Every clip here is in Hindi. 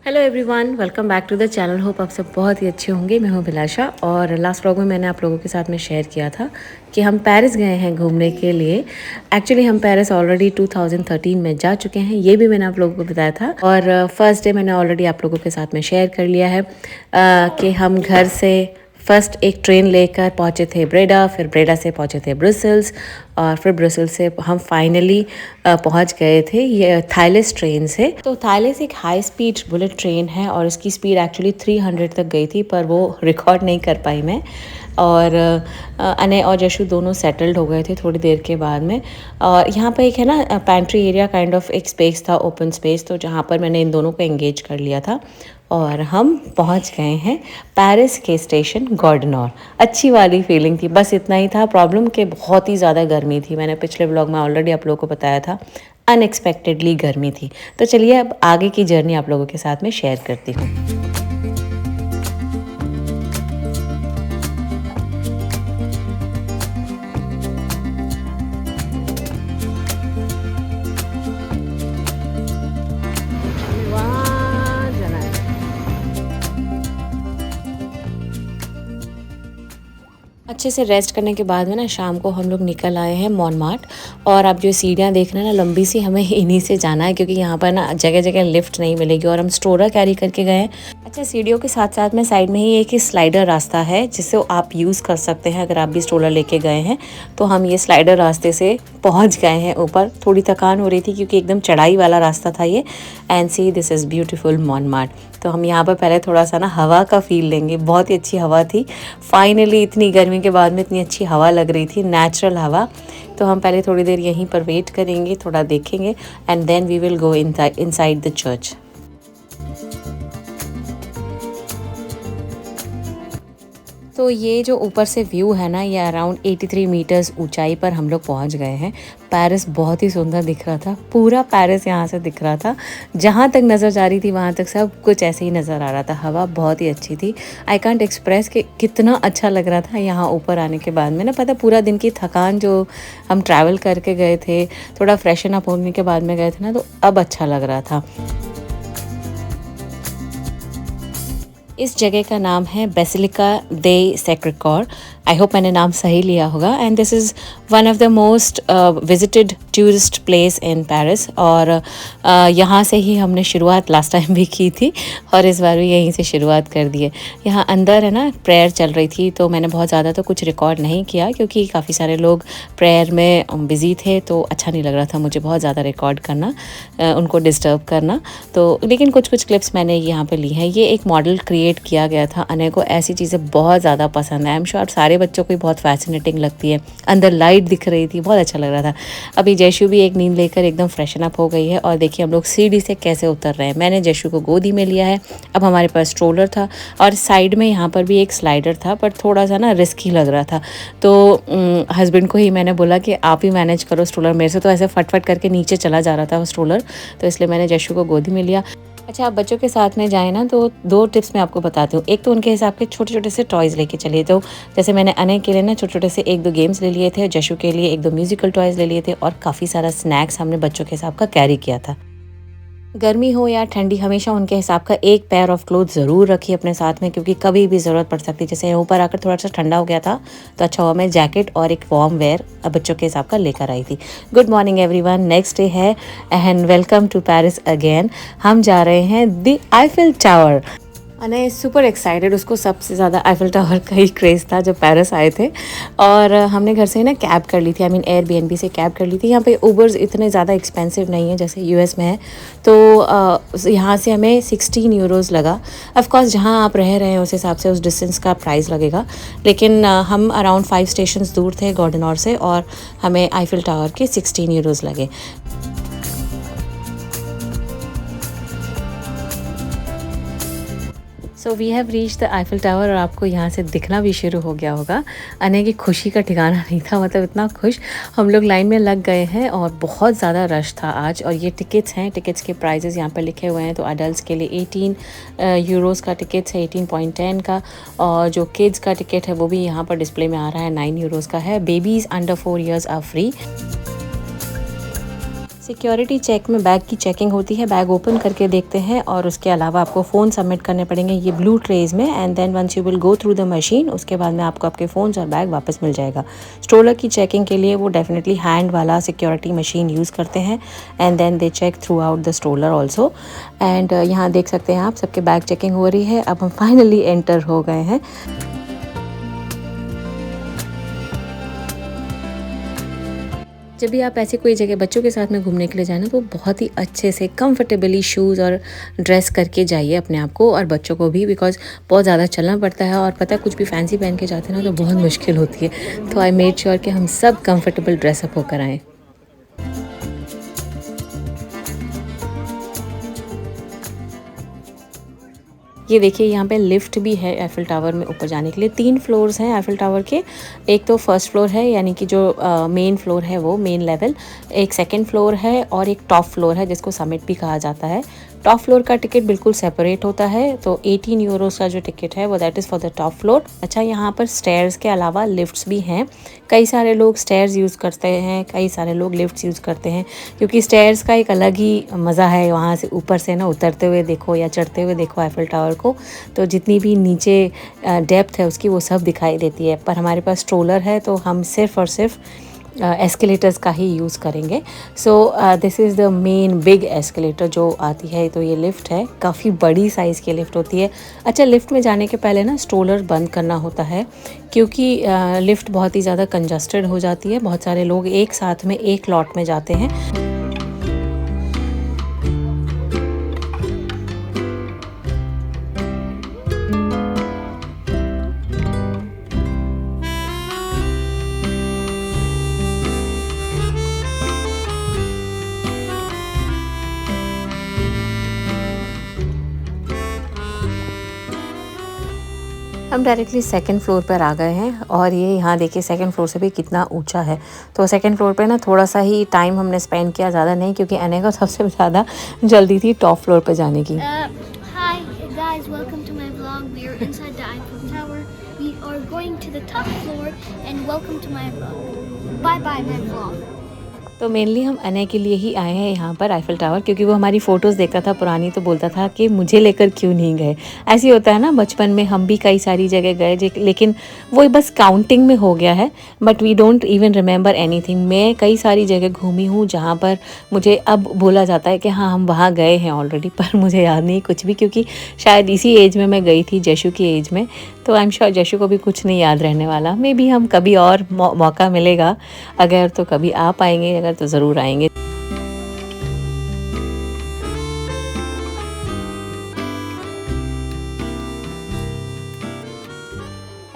Hello everyone, welcome back to the channel. Hope आप सब बहुत ही अच्छे होंगे। मैं हूँ अभिलाषा और लास्ट व्लॉग में मैंने आप लोगों के साथ में शेयर किया था कि हम पेरिस गए हैं घूमने के लिए। एक्चुअली हम पेरिस ऑलरेडी 2013 में जा चुके हैं, ये भी मैंने आप लोगों को बताया था। और फर्स्ट डे मैंने ऑलरेडी आप लोगों के साथ में शेयर कर लिया है कि हम घर से फर्स्ट एक ट्रेन लेकर पहुँचे थे ब्रेडा, फिर ब्रेडा से पहुँचे थे ब्रुसेल्स और फिर ब्रुसेल्स से हम फाइनली पहुँच गए थे ये थाइलेस ट्रेन से। तो थाइलेस एक हाई स्पीड बुलेट ट्रेन है और इसकी स्पीड एक्चुअली 300 तक गई थी, पर वो रिकॉर्ड नहीं कर पाई मैं। और अनय और जशु दोनों सेटल्ड हो गए थे थोड़ी देर के बाद में। और यहाँ पर एक है ना पैंट्री एरिया काइंड ऑफ एक स्पेस था, ओपन स्पेस, तो जहाँ पर मैंने इन दोनों को एंगेज कर लिया था और हम पहुंच गए हैं पेरिस के स्टेशन गॉर्डनॉर। अच्छी वाली फीलिंग थी, बस इतना ही था प्रॉब्लम कि बहुत ही ज़्यादा गर्मी थी। मैंने पिछले व्लॉग में ऑलरेडी आप लोगों को बताया था, अनएक्सपेक्टेडली गर्मी थी। तो चलिए अब आगे की जर्नी आप लोगों के साथ में शेयर करती हूँ। अच्छे से रेस्ट करने के बाद में ना शाम को हम लोग निकल आए हैं मॉनमार्ट। और आप जो सीढ़ियाँ देख रहे हैं ना लंबी सी, हमें इन्हीं से जाना है क्योंकि यहाँ पर ना जगह जगह लिफ्ट नहीं मिलेगी और हम स्ट्रोलर कैरी करके गए हैं। अच्छा, सीढ़ियों के साथ साथ में साइड में ही एक स्लाइडर रास्ता है जिसे आप यूज़ कर सकते हैं अगर आप भी स्ट्रोलर लेके गए हैं। तो हम ये स्लाइडर रास्ते से पहुँच गए हैं ऊपर। थोड़ी थकान हो रही थी क्योंकि एकदम चढ़ाई वाला रास्ता था ये। And see this is beautiful Montmartre. तो हम यहाँ पर पहले थोड़ा सा ना हवा का फील लेंगे। बहुत ही अच्छी हवा थी। फाइनली इतनी गर्मी के बाद में इतनी अच्छी हवा लग रही थी, नेचुरल हवा। तो हम पहले थोड़ी देर यहीं पर वेट करेंगे, थोड़ा देखेंगे and then we will go inside the church. तो ये जो ऊपर से व्यू है ना, ये अराउंड 83 मीटर्स ऊंचाई पर हम लोग पहुंच गए हैं। पेरिस बहुत ही सुंदर दिख रहा था, पूरा पेरिस यहाँ से दिख रहा था। जहाँ तक नज़र जा रही थी वहाँ तक सब कुछ ऐसे ही नज़र आ रहा था। हवा बहुत ही अच्छी थी। आई कांट एक्सप्रेस कि कितना अच्छा लग रहा था यहाँ ऊपर आने के बाद में ना। पता पूरा दिन की थकान जो हम ट्रैवल करके गए थे, थोड़ा फ्रेशन अप होने के बाद में गए थे ना, तो अब अच्छा लग रहा था। इस जगह का नाम है basilica they sacred core. I hope मैंने नाम सही लिया होगा। And this is one of the most visited tourist place in Paris. और यहाँ से ही हमने शुरुआत लास्ट टाइम भी की थी और इस बार भी यहीं से शुरुआत कर दी है। यहाँ अंदर है ना प्रेयर चल रही थी, तो मैंने बहुत ज़्यादा तो कुछ रिकॉर्ड नहीं किया क्योंकि काफ़ी सारे लोग प्रेयर में बिज़ी थे, तो अच्छा नहीं लग रहा था मुझे बहुत ज़्यादा रिकॉर्ड करना, उनको डिस्टर्ब करना। तो लेकिन कुछ कुछ क्लिप्स मैंने यहाँ पे ली हैं। ये एक मॉडल क्रिएट किया गया था। अनय को ऐसी चीज़ें बहुत ज़्यादा पसंद है। आई एम श्योर सारे बच्चों को बहुत फैसिनेटिंग लगती है। अंदर लाइट दिख रही थी, बहुत अच्छा लग रहा था। अभी जशु भी एक नींद लेकर एकदम फ्रेशन अप हो गई है और देखिए हम लोग सीढ़ी से कैसे उतर रहे हैं। मैंने जशु को गोदी में लिया है। अब हमारे पास स्ट्रोलर था और साइड में यहाँ पर भी एक स्लाइडर था, पर थोड़ा सा ना रिस्की लग रहा था। तो हस्बैंड को ही मैंने बोला कि आप ही मैनेज करो स्ट्रोलर, मेरे से तो ऐसे फटफट करके नीचे चला जा रहा था वो स्ट्रोलर, तो इसलिए मैंने जशु को गोदी में लिया। अच्छा, आप बच्चों के साथ में जाए ना तो दो टिप्स मैं आपको बताती हूँ। एक तो उनके हिसाब के छोटे छोटे से टॉयज़ लेके चलिए। तो जैसे मैंने अनय के लिए ना छोटे छोटे से एक दो गेम्स ले लिए थे, जशु के लिए एक दो म्यूजिकल टॉयज़ ले लिए थे और काफ़ी सारा स्नैक्स हमने बच्चों के हिसाब का कैरी किया था। गर्मी हो या ठंडी, हमेशा उनके हिसाब का एक पेयर ऑफ क्लोथ ज़रूर रखिए अपने साथ में क्योंकि कभी भी ज़रूरत पड़ सकती है। जैसे ऊपर आकर थोड़ा सा ठंडा हो गया था तो अच्छा हुआ मैं जैकेट और एक वार्म वेयर बच्चों के हिसाब का लेकर आई थी। Good morning everyone, next day है and welcome to Paris again. हम जा रहे हैं the Eiffel tower. Anay super excited, उसको सबसे ज़्यादा आईफिल टावर का ही क्रेज़ था जब पेरिस आए थे। और हमने घर से ना कैब कर ली थी, आई मीन एयरबीएनबी से कैब कर ली थी। यहाँ पे उबर्स इतने ज़्यादा एक्सपेंसिव नहीं है जैसे यूएस में है। तो यहाँ से हमें 16 यूरोज़ लगा। ऑफ कोर्स जहाँ आप रह रहे हैं उस हिसाब से उस डिस्टेंस का प्राइस लगेगा, लेकिन हम अराउंड 5 स्टेशंस दूर थे गॉर्डनॉर से और हमें आईफिल टावर के 16 यूरोज़ लगे। So we have reach the Eiffel tower और आपको यहाँ से दिखना भी शुरू हो गया होगा। अनय की खुशी का ठिकाना नहीं था, मतलब इतना खुश। हम लोग लाइन में लग गए हैं और बहुत ज़्यादा रश था आज। और ये टिकट्स हैं, टिकट्स के प्राइजेज़ यहाँ पर लिखे हुए हैं। तो अडल्ट्स के लिए 18 यूरोज़ का टिकट्स है, 18.10 का। और जो किड्स का टिकट है वो भी यहाँ पर डिस्प्ले में आ रहा है, 9 यूरोज़ का है। Babies under 4 years are free. Security check में बैग की चेकिंग होती है, बैग ओपन करके देखते हैं और उसके अलावा आपको फ़ोन सबमिट करने पड़ेंगे ये ब्लू ट्रेज़ में, and then once you will go through the machine, उसके बाद में आपको आपके फ़ोन्स और बैग वापस मिल जाएगा। स्ट्रोलर की चेकिंग के लिए वो डेफिनेटली हैंड वाला सिक्योरिटी मशीन यूज़ करते हैं, and then they check through out the stroller also. And यहाँ देख सकते हैं आप, सबके बैग चेकिंग हो रही है। अब हम फाइनली एंटर हो गए हैं। जब भी आप ऐसे कोई जगह बच्चों के साथ में घूमने के लिए जाए ना, तो बहुत ही अच्छे से कंफर्टेबली शूज़ और ड्रेस करके जाइए अपने आप को और बच्चों को भी, बिकॉज़ बहुत ज़्यादा चलना पड़ता है और पता है कुछ भी फैंसी पहन के जाते हैं ना तो बहुत मुश्किल होती है। तो आई मेड श्योर कि हम सब कंफर्टेबल ड्रेसअप होकर आएँ। ये देखिए यहाँ पे लिफ्ट भी है एफिल टावर में ऊपर जाने के लिए। 3 फ्लोर्स हैं एफिल टावर के। एक तो फर्स्ट फ्लोर है, यानी कि जो मेन फ्लोर है वो मेन लेवल, एक सेकंड फ्लोर है और एक टॉप फ्लोर है जिसको समिट भी कहा जाता है। टॉप फ्लोर का टिकट बिल्कुल सेपरेट होता है, तो 18 यूरोस का जो टिकट है वो that is for the top floor. अच्छा, यहाँ पर स्टेयर्स के अलावा लिफ्ट्स भी हैं। कई सारे लोग स्टेयर्स यूज़ करते हैं, कई सारे लोग लिफ्ट्स यूज़ करते हैं, क्योंकि स्टेयर्स का एक अलग ही मज़ा है। वहाँ से ऊपर से ना उतरते हुए देखो या चढ़ते हुए देखो एफिल टावर को, तो जितनी भी नीचे डेप्थ है उसकी वो सब दिखाई देती है। पर हमारे पास स्ट्रोलर है तो हम सिर्फ़ और सिर्फ एस्केलेटर्स का ही यूज़ करेंगे। So this is the main big escalator जो आती है। तो ये लिफ्ट है, काफ़ी बड़ी साइज़ की लिफ्ट होती है। अच्छा, लिफ्ट में जाने के पहले ना स्ट्रोलर बंद करना होता है, क्योंकि लिफ्ट बहुत ही ज़्यादा कंजस्टेड हो जाती है। बहुत सारे लोग एक साथ में एक लॉट में जाते हैं। हम डायरेक्टली सेकंड फ्लोर पर आ गए हैं और ये यहाँ देखिए सेकंड फ्लोर से भी कितना ऊंचा है। तो सेकंड फ्लोर पे ना थोड़ा सा ही टाइम हमने स्पेंड किया, ज़्यादा नहीं, क्योंकि अने को सबसे ज़्यादा जल्दी थी टॉप फ्लोर पे जाने की। Hi guys, welcome to my vlog. We are inside the Eiffel Tower. We are going to the top floor and welcome to my vlog. Bye bye my vlog. तो मेनली हम अनय के लिए ही आए हैं यहाँ पर आईफिल टावर, क्योंकि वो हमारी फ़ोटोज़ देखता था पुरानी, तो बोलता था कि मुझे लेकर क्यों नहीं गए। ऐसे ही होता है ना, बचपन में हम भी कई सारी जगह गए, लेकिन वो बस काउंटिंग में हो गया है, but we don't even remember anything. मैं कई सारी जगह घूमी हूँ जहाँ पर मुझे अब बोला जाता है कि हाँ हम वहाँ गए हैं ऑलरेडी, पर मुझे याद नहीं कुछ भी, क्योंकि शायद इसी एज में मैं गई थी, जशु की एज में। तो आई एम श्योर जशु को भी कुछ नहीं याद रहने वाला। मे बी हम कभी और मौका मिलेगा अगर, तो कभी आ पाएंगे, अगर तो ज़रूर आएंगे।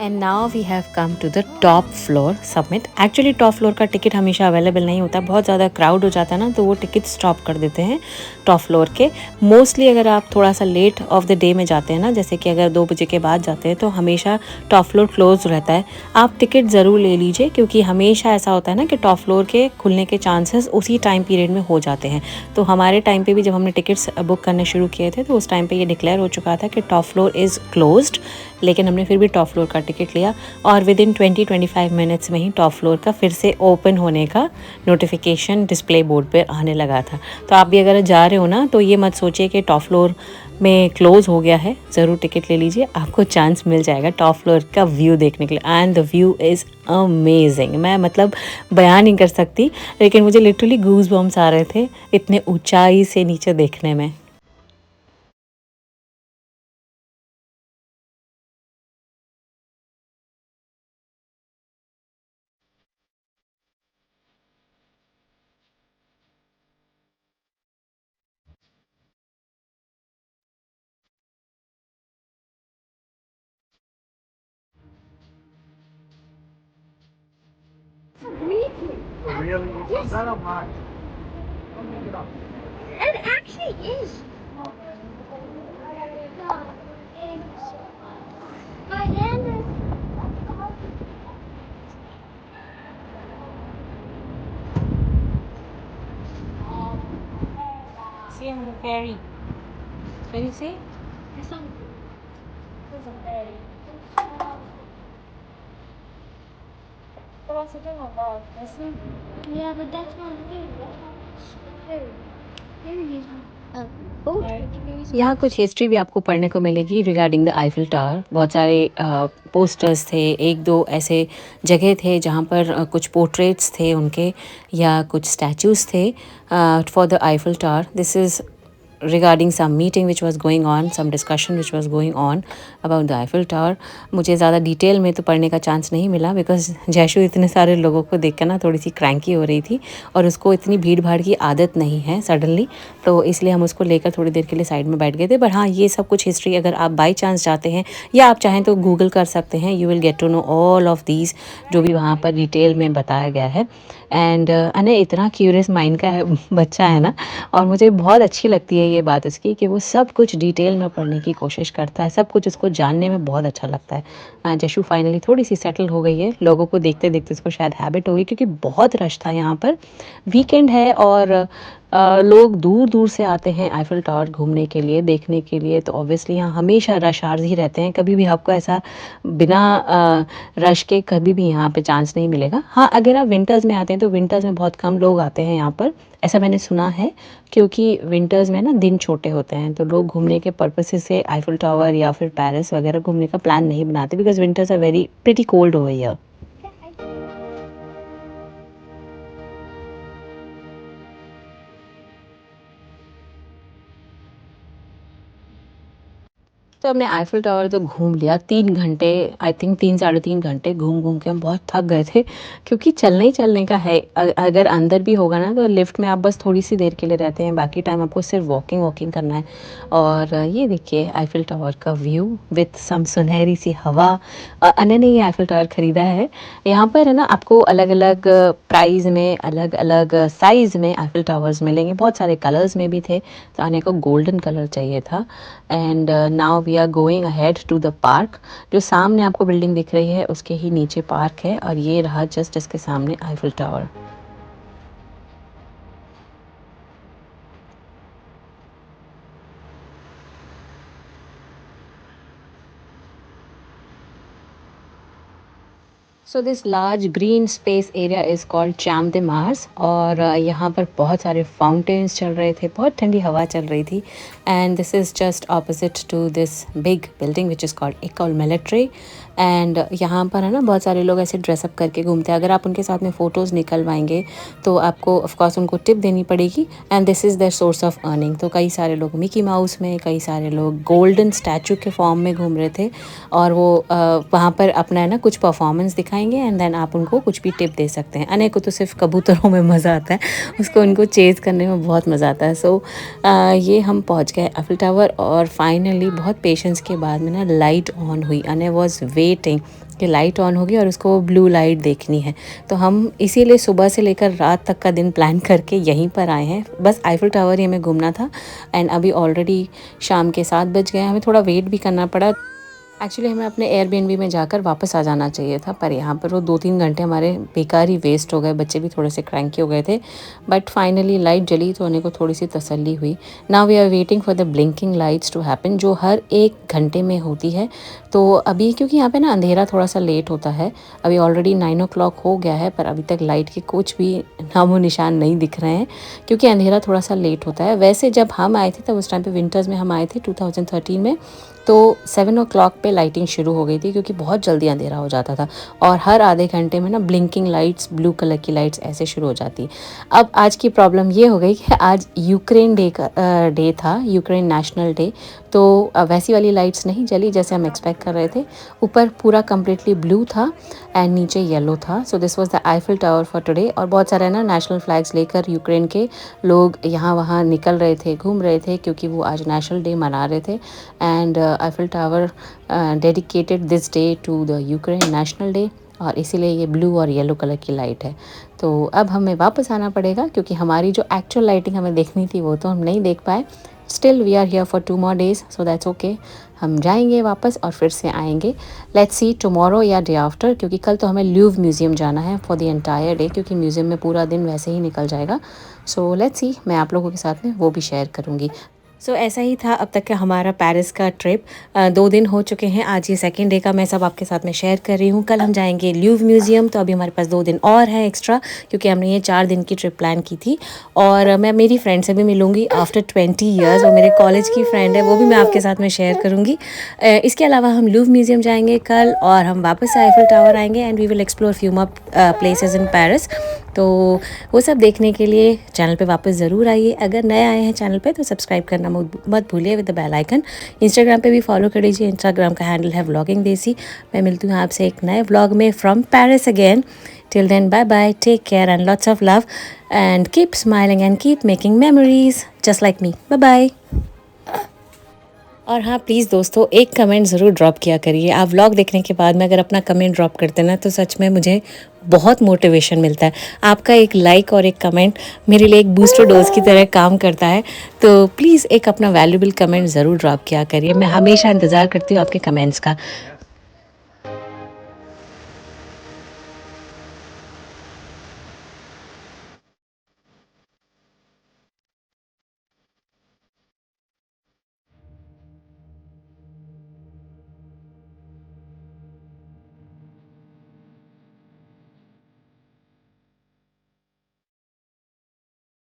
And now we have come to the top floor summit. Actually top floor का टिकट हमेशा अवेलेबल नहीं होता, बहुत ज़्यादा क्राउड हो जाता है ना, तो वो टिकट स्टॉप कर देते हैं टॉप फ्लोर के। मोस्टली अगर आप थोड़ा सा लेट ऑफ द डे में जाते हैं ना, जैसे कि अगर 2 बजे के बाद जाते हैं, तो हमेशा टॉप फ्लोर क्लोज रहता है। आप टिकट ज़रूर ले लीजिए, क्योंकि हमेशा ऐसा होता है ना कि टॉप फ्लोर के खुलने के चांसेस उसी टाइम पीरियड में हो जाते हैं। तो हमारे टाइम पे भी जब हमने टिकट्स बुक करने शुरू किए थे, तो उस टाइम पे ये डिक्लेयर हो चुका था कि टॉप फ्लोर इज़ क्लोज्ड, लेकिन हमने फिर भी टॉप फ्लोर का टिकट लिया और विद इन 20-25 मिनट्स में ही टॉप फ्लोर का फिर से ओपन होने का नोटिफिकेशन डिस्प्ले बोर्ड पे आने लगा था। तो आप भी अगर जा रहे हो ना, तो ये मत सोचिए कि टॉप फ्लोर में क्लोज़ हो गया है, ज़रूर टिकट ले लीजिए, आपको चांस मिल जाएगा टॉप फ्लोर का व्यू देखने के लिए। And the view is amazing. मैं मतलब बयान नहीं कर सकती, लेकिन मुझे लिटरली गूज बम्स आ रहे थे इतने ऊंचाई से नीचे देखने में। Really? Yes. That up high. It actually is. My hand is. See the ferry. Can you see? There's a ferry. Yeah, but that's not good. यहाँ कुछ हिस्ट्री भी आपको पढ़ने को मिलेगी रिगार्डिंग द आईफिल टावर। बहुत सारे पोस्टर्स थे, एक दो ऐसे जगह थे जहाँ पर कुछ पोर्ट्रेट्स थे उनके, या कुछ स्टैचूज़ थे for the Eiffel tower. This is regarding some meeting which was going on, some discussion which was going on about the Eiffel Tower। मुझे ज़्यादा डिटेल में तो पढ़ने का चांस नहीं मिला बिकॉज जैशु इतने सारे लोगों को देख कर ना थोड़ी सी क्रैंकी हो रही थी, और उसको इतनी भीड़ भाड़ की आदत नहीं है सडनली, तो इसलिए हम उसको लेकर थोड़ी देर के लिए साइड में बैठ गए थे। पर हाँ, ये सब कुछ हिस्ट्री अगर आप बाई चांस जाते हैं या आप चाहें तो गूगल कर सकते हैं, you will get to know all of these जो भी वहाँ पर डिटेल में बताया गया है। एंड अने इतना क्यूरियस माइंड का बच्चा है ना, और मुझे बहुत अच्छी लगती है ये बात इसकी कि वो सब कुछ डिटेल में पढ़ने की कोशिश करता है, सब कुछ उसको जानने में बहुत अच्छा लगता है। जशु फाइनली थोड़ी सी सेटल हो गई है, लोगों को देखते देखते उसको शायद हैबिट हो गई, क्योंकि बहुत रश था यहाँ पर, वीकेंड है और लोग दूर दूर से आते हैं आईफिल टावर घूमने के लिए, देखने के लिए। तो ऑब्वियसली यहाँ हमेशा रश आवर्स ही रहते हैं, कभी भी आपको ऐसा बिना रश के कभी भी यहाँ पे चांस नहीं मिलेगा। हाँ, अगर आप विंटर्स में आते हैं तो विंटर्स में बहुत कम लोग आते हैं यहाँ पर, ऐसा मैंने सुना है, क्योंकि विंटर्स में ना दिन छोटे होते हैं, तो लोग घूमने के पर्पस से आईफिल टावर या फिर पेरिस वगैरह घूमने का प्लान नहीं बनाते, because winters are very pretty cold over here. तो हमने आईफिल टावर तो घूम लिया 3 घंटे, आई थिंक 3 साढ़े 3 घंटे घूम घूम के हम बहुत थक गए थे, क्योंकि चलने ही चलने का है। अगर अंदर भी होगा ना तो लिफ्ट में आप बस थोड़ी सी देर के लिए रहते हैं, बाकी टाइम आपको सिर्फ वॉकिंग वॉकिंग करना है। और ये देखिए आईफिल टावर का व्यू विथ सम सुनहरी सी हवा। अनय ने ये आईफिल टावर ख़रीदा है। यहाँ पर है ना आपको अलग अलग प्राइस में, अलग अलग साइज़ में आईफिल टावर्स मिलेंगे, बहुत सारे कलर्स में भी थे, तो अनय को गोल्डन कलर चाहिए था। And now we are going ahead to the park. जो सामने आपको बिल्डिंग दिख रही है उसके ही नीचे पार्क है, और ये रहा जस्ट इसके सामने Eiffel tower. So this large green space area is called charm de Mars, और यहाँ पर बहुत सारे फाउंटेन्स चल रहे थे, बहुत ठंडी हवा चल रही थी। And this is just opposite to this big building which is called Ecole Militaire. And यहाँ पर है ना बहुत सारे लोग ऐसे ड्रेसअप करके घूमते हैं। अगर आप उनके साथ में फ़ोटोज़ निकलवाएंगे तो आपको ऑफकोर्स उनको टिप देनी पड़ेगी, and this is their source of earning. तो कई सारे लोग मिकी माउस में, कई सारे लोग गोल्डन स्टैचू के फॉर्म में घूम रहे थे, और वो वहाँ पर अपना है ना कुछ परफॉर्मेंस दिखाएंगे, एंड देन आप उनको कुछ भी टिप दे सकते हैं। अनय को तो सिर्फ कबूतरों में मज़ा आता है, उसको उनको चेज़ करने में बहुत मज़ा आता है। सो ये हम पहुँच गए आईफिल टावर, और फाइनली बहुत पेशेंस के बाद में ना लाइट ऑन हुई। अनय वॉज वेटिंग कि लाइट ऑन होगी और उसको ब्लू लाइट देखनी है, तो हम इसीलिए सुबह से लेकर रात तक का दिन प्लान करके यहीं पर आए हैं। बस आईफिल टावर ही हमें घूमना था, एंड अभी ऑलरेडी शाम के 7 बज गए, हमें थोड़ा वेट भी करना पड़ा। एक्चुअली हमें अपने एयरबीएनबी में जाकर वापस आ जाना चाहिए था, पर यहाँ पर वो 2-3 घंटे हमारे बेकार ही वेस्ट हो गए। बच्चे भी थोड़े से क्रैंकी हो गए थे, बट फाइनली लाइट जली तो उन्हें को थोड़ी सी तसल्ली हुई। Now we are waiting for the blinking lights to happen, जो हर 1 घंटे में होती है। तो अभी क्योंकि यहाँ पे ना अंधेरा थोड़ा सा लेट होता है, अभी ऑलरेडी 9 o'clock हो गया है, पर अभी तक लाइट के कुछ भी नामो निशान नहीं दिख रहे हैं, क्योंकि अंधेरा थोड़ा सा लेट होता है। वैसे जब हम आए थे तब उस टाइम पे विंटर्स में हम आए थे 2013 में, तो 7 o'clock पे लाइटिंग शुरू हो गई थी, क्योंकि बहुत जल्दी अंधेरा हो जाता था, और हर आधे घंटे में ना ब्लिंकिंग लाइट्स, ब्लू कलर की लाइट्स ऐसे शुरू हो जाती। अब आज की प्रॉब्लम ये हो गई कि आज यूक्रेन डे का डे था, यूक्रेन नेशनल डे, तो वैसी वाली लाइट्स नहीं जली जैसे हम एक्सपेक्ट कर रहे थे। ऊपर पूरा कम्प्लीटली ब्लू था एंड नीचे येलो था। So this was the Eiffel tower for today, और बहुत सारे ना नेशनल फ्लैग्स लेकर यूक्रेन के लोग यहाँ वहाँ निकल रहे थे, घूम रहे थे, क्योंकि वो आज नेशनल डे मना रहे थे। And Eiffel Tower dedicated this day to the Ukraine national day, और इसीलिए ये ब्लू और येलो कलर की लाइट है। तो अब हमें वापस आना पड़ेगा, क्योंकि हमारी जो एक्चुअल लाइटिंग हमें देखनी थी वो तो हम नहीं देख पाए। Still we are here for 2 more days, so that's okay. हम जाएंगे वापस और फिर से आएंगे। लेट्स सी टुमारो या डे आफ्टर, क्योंकि कल तो हमें लूव म्यूज़ियम जाना है फॉर द एंटायर डे, क्योंकि म्यूज़ियम में पूरा दिन वैसे ही निकल जाएगा। सो लेट्स सी, मैं आप लोगों के साथ में वो भी शेयर करूँगी। सो ऐसा ही था अब तक का हमारा पेरिस का ट्रिप। 2 दिन हो चुके हैं, आज ये सेकंड डे का मैं सब आपके साथ में शेयर कर रही हूँ। कल हम जाएंगे लूव्र म्यूज़ियम, तो अभी हमारे पास 2 दिन और हैं एक्स्ट्रा, क्योंकि हमने ये 4 दिन की ट्रिप प्लान की थी। और मैं मेरी फ्रेंड से भी मिलूँगी आफ्टर 20 ईयर्स, वो मेरे कॉलेज की फ्रेंड है, वो भी मैं आपके साथ में शेयर करूँगी। इसके अलावा हम लूव्र म्यूज़ियम जाएंगे कल, और हम वापस से आईफल टावर आएंगे and we will explore few more places in Paris. तो वो सब देखने के लिए चैनल पे वापस ज़रूर आइए। अगर नए आए हैं चैनल पे तो सब्सक्राइब करना मत भूलिए with the bell icon. Instagram पे भी फॉलो कर लीजिए, इंस्टाग्राम का हैंडल है व्लॉगिंग देसी। मैं मिलती हूँ आपसे एक नए व्लॉग में from Paris again. Till then bye bye, take care and lots of love and keep smiling and keep making memories just like me. Bye bye. और हाँ प्लीज़ दोस्तों, एक कमेंट ज़रूर ड्रॉप किया करिए। आप व्लॉग देखने के बाद में अगर अपना कमेंट ड्रॉप करते ना, तो सच में मुझे बहुत मोटिवेशन मिलता है। आपका एक लाइक और एक कमेंट मेरे लिए एक बूस्टर डोज की तरह काम करता है। तो प्लीज़ एक अपना वैल्यूबल कमेंट ज़रूर ड्रॉप किया करिए। मैं हमेशा इंतज़ार करती हूँ आपके कमेंट्स का।